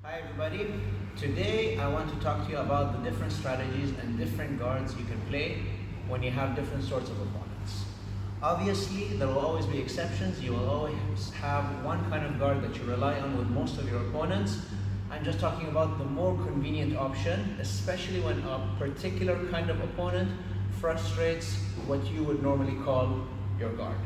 Hi everybody, today I want to talk to you about the different strategies and different guards you can play when you have different sorts of opponents. Obviously, there will always be exceptions. You will always have one kind of guard that you rely on with most of your opponents. I'm just talking about the more convenient option, especially when a particular kind of opponent frustrates what you would normally call your guard.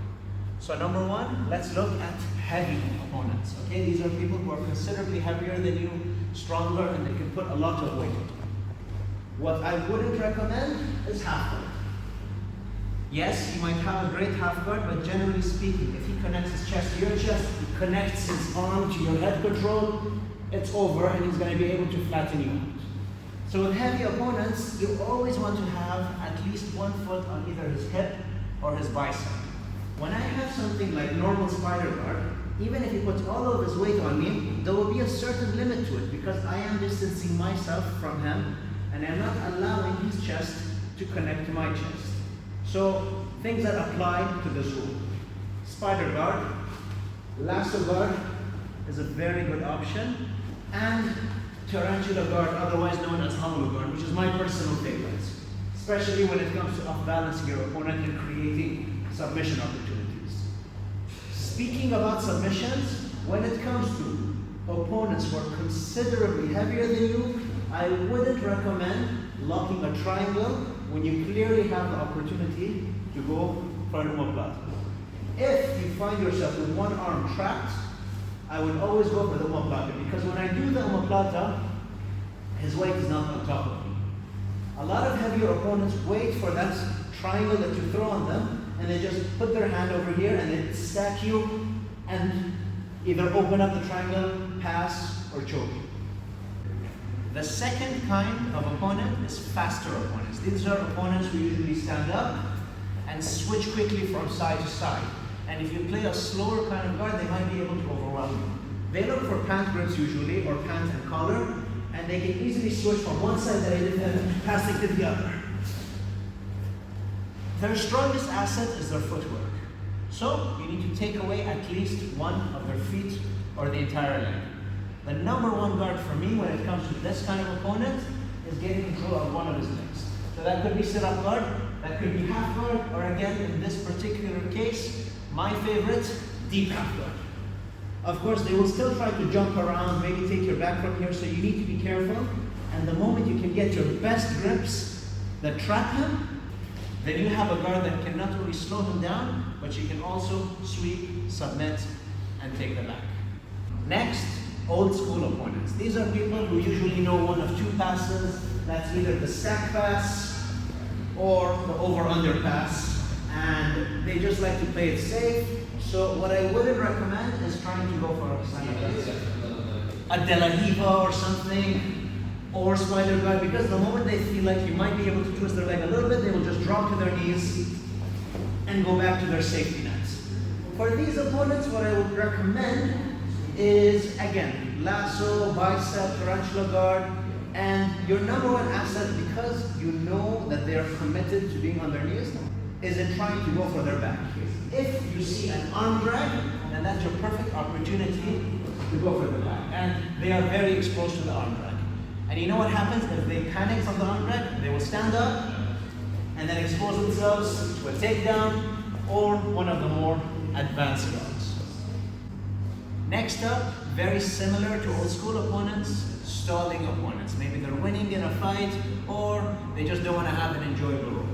So number one, let's look at heavy opponents. Okay, these are people who are considerably heavier than you, stronger, and they can put a lot of weight on you. What I wouldn't recommend is half guard. Yes, he might have a great half guard, but generally speaking, if he connects his chest to your chest, he connects his arm to your head control, it's over and he's going to be able to flatten you out. So with heavy opponents, you always want to have at least 1 foot on either his hip or his bicep. When I have something like normal spider guard, even if he puts all of his weight on me, there will be a certain limit to it because I am distancing myself from him and I'm not allowing his chest to connect to my chest. So things that apply to this rule. Spider guard, lasso guard is a very good option, and tarantula guard, otherwise known as hollow guard, which is my personal favorite, especially when it comes to off-balancing your opponent and creating submission opportunities. Speaking about submissions, when it comes to opponents who are considerably heavier than you, I wouldn't recommend locking a triangle when you clearly have the opportunity to go for an omoplata. If you find yourself with one arm trapped, I would always go for the omoplata because when I do the omoplata, his weight is not on top of me. A lot of heavier opponents wait for that triangle that you throw on them, and they just put their hand over here and they stack you and either open up the triangle, pass, or choke you. The second kind of opponent is faster opponents. These are opponents who usually stand up and switch quickly from side to side. And if you play a slower kind of guard, they might be able to overwhelm you. They look for pant grips usually, or pant and collar, and they can easily switch from one side that I did and passing to the other. Their strongest asset is their footwork. So you need to take away at least one of their feet or the entire leg. The number one guard for me when it comes to this kind of opponent is getting control of one of his legs. So that could be sit-up guard, that could be half guard, or again, in this particular case, my favorite, deep half guard. Of course, they will still try to jump around, maybe take your back from here, so you need to be careful. And the moment you can get your best grips that trap him, then you have a guard that can not only slow him down, but you can also sweep, submit, and take the back. Next, old school opponents. These are people who usually know one of two passes. That's either the stack pass or the over-under pass, and they just like to play it safe. So what I wouldn't recommend is trying to go for a De La Hiva or something, or spider guard, because the moment they feel like you might be able to twist their leg a little bit, they will just drop to their knees and go back to their safety nets. For these opponents, what I would recommend is, again, lasso, bicep, tarantula guard, and your number one asset, because you know that they are committed to being on their knees, is in trying to go for their back. If you see an arm drag, then that's your perfect opportunity to go for the back. And they are very exposed to the arm drag. And you know what happens if they panic from the arm drag? They will stand up and then expose themselves to a takedown or one of the more advanced guards. Next up, very similar to old school opponents, stalling opponents. Maybe they're winning in a fight or they just don't want to have an enjoyable role.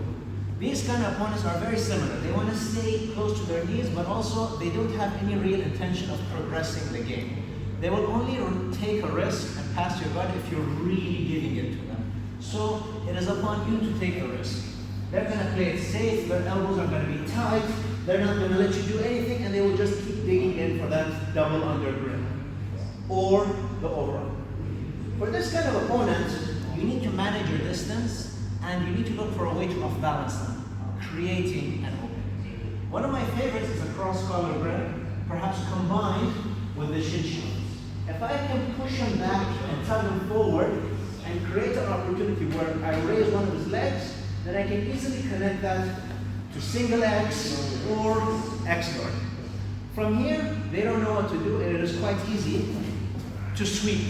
These kind of opponents are very similar. They want to stay close to their knees, but also they don't have any real intention of progressing the game. They will only take a risk and pass your guard if you're really giving it to them. So it is upon you to take the risk. They're going to play it safe, their elbows are going to be tight, they're not going to let you do anything, and they will just keep digging in for that double under grip or the overarm. For this kind of opponent, you need to manage your distance and you need to look for a way to off-balance them, creating an opening. One of my favorites is a cross-collar grip, perhaps combined with the shin shield. If I can push him back and tug him forward and create an opportunity where I raise one of his legs, then I can easily connect that to single X or X guard. From here, they don't know what to do, and it is quite easy to sweep.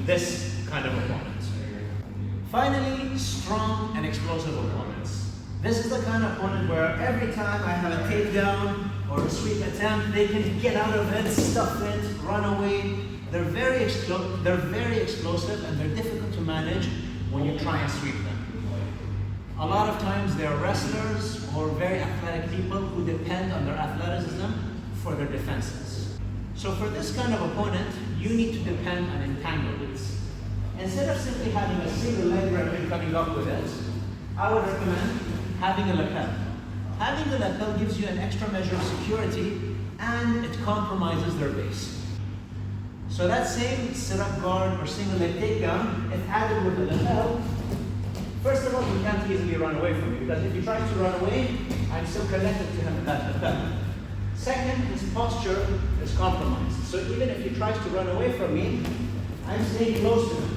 this kind of opponent. Finally, strong and explosive opponents. This is the kind of opponent where every time I have a takedown or a sweep attempt, they can get out of it, stuff it, run away. They're very explosive and they're difficult to manage when you try and sweep them. A lot of times they're wrestlers or very athletic people who depend on their athleticism for their defenses. So for this kind of opponent, you need to depend on entanglements. Instead of simply having a single leg grip and coming up with it, I would recommend having a lapel. Having a lapel gives you an extra measure of security and it compromises their base. So that same sit-up guard or single leg takedown, if added with the lapel, first of all, he can't easily run away from you, because if he tries to run away, I'm still connected to him with that lapel. Second, his posture is compromised. So even if he tries to run away from me, I'm staying close to him.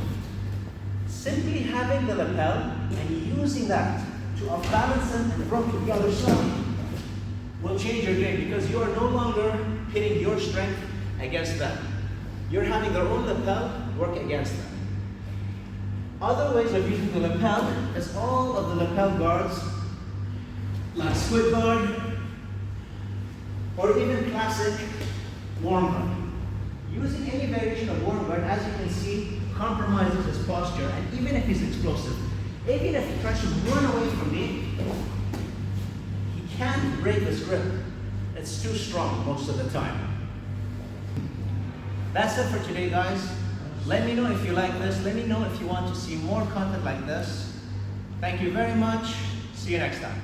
Simply having the lapel and using that to off-balance him and rock to the other side will change your game, because you are no longer pitting your strength against them. You're having their own lapel work against them. Other ways of using the lapel is all of the lapel guards, like squid guard, or even classic warm guard. Using any variation of warm guard, as you can see, compromises his posture, and even if he's explosive, even if he tries to run away from me, he can't break this grip. It's too strong most of the time. That's it for today, guys. Let me know if you like this. Let me know if you want to see more content like this. Thank you very much. See you next time.